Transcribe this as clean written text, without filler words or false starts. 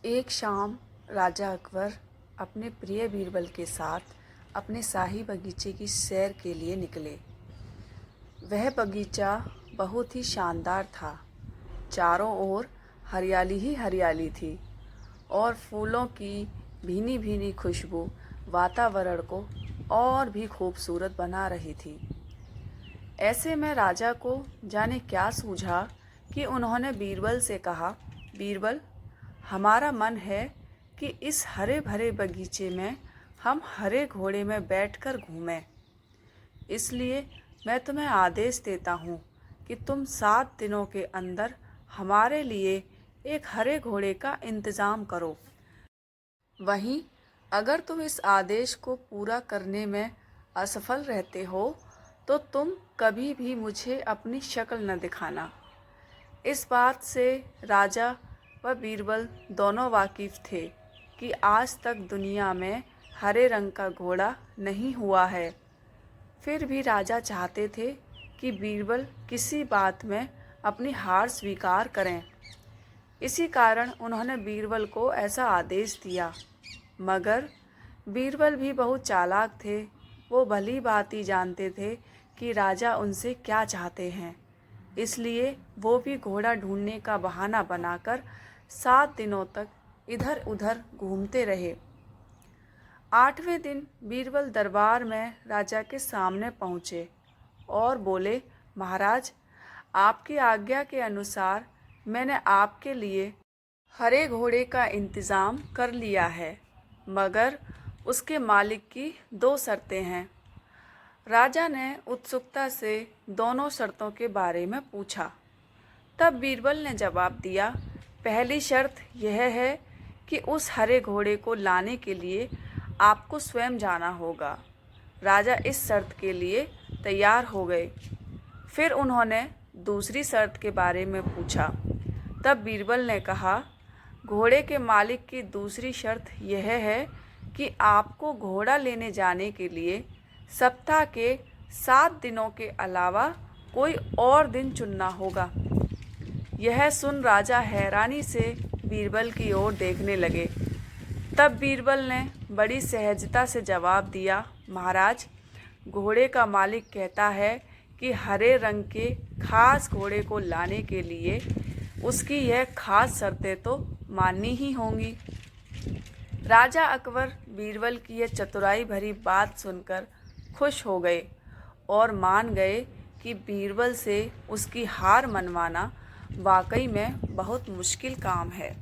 एक शाम राजा अकबर अपने प्रिय बीरबल के साथ अपने शाही बगीचे की सैर के लिए निकले। वह बगीचा बहुत ही शानदार था। चारों ओर हरियाली ही हरियाली थी और फूलों की भीनी भीनी खुशबू वातावरण को और भी खूबसूरत बना रही थी। ऐसे में राजा को जाने क्या सूझा कि उन्होंने बीरबल से कहा, बीरबल, हमारा मन है कि इस हरे भरे बगीचे में हम हरे घोड़े में बैठकर घूमें। इसलिए मैं तुम्हें आदेश देता हूँ कि तुम 7 दिनों के अंदर हमारे लिए एक हरे घोड़े का इंतज़ाम करो। वहीं अगर तुम इस आदेश को पूरा करने में असफल रहते हो तो तुम कभी भी मुझे अपनी शक्ल न दिखाना। इस बात से राजा व बीरबल दोनों वाकिफ़ थे कि आज तक दुनिया में हरे रंग का घोड़ा नहीं हुआ है। फिर भी राजा चाहते थे कि बीरबल किसी बात में अपनी हार स्वीकार करें। इसी कारण उन्होंने बीरबल को ऐसा आदेश दिया। मगर बीरबल भी बहुत चालाक थे। वो भली भांति जानते थे कि राजा उनसे क्या चाहते हैं। इसलिए वो भी घोड़ा ढूंढने का बहाना बनाकर 7 दिनों तक इधर उधर घूमते रहे। 8वें दिन बीरबल दरबार में राजा के सामने पहुँचे और बोले, महाराज, आपकी आज्ञा के अनुसार मैंने आपके लिए हरे घोड़े का इंतज़ाम कर लिया है, मगर उसके मालिक की 2 शर्तें हैं। राजा ने उत्सुकता से दोनों शर्तों के बारे में पूछा। तब बीरबल ने जवाब दिया, पहली शर्त यह है कि उस हरे घोड़े को लाने के लिए आपको स्वयं जाना होगा। राजा इस शर्त के लिए तैयार हो गए। फिर उन्होंने दूसरी शर्त के बारे में पूछा। तब बीरबल ने कहा, घोड़े के मालिक की दूसरी शर्त यह है कि आपको घोड़ा लेने जाने के लिए सप्ताह के 7 दिनों के अलावा कोई और दिन चुनना होगा। यह सुन राजा हैरानी से बीरबल की ओर देखने लगे। तब बीरबल ने बड़ी सहजता से जवाब दिया, महाराज, घोड़े का मालिक कहता है कि हरे रंग के खास घोड़े को लाने के लिए उसकी यह खास शर्तें तो माननी ही होंगी। राजा अकबर बीरबल की यह चतुराई भरी बात सुनकर खुश हो गए और मान गए कि बीरबल से उसकी हार मनवाना वाकई में बहुत मुश्किल काम है।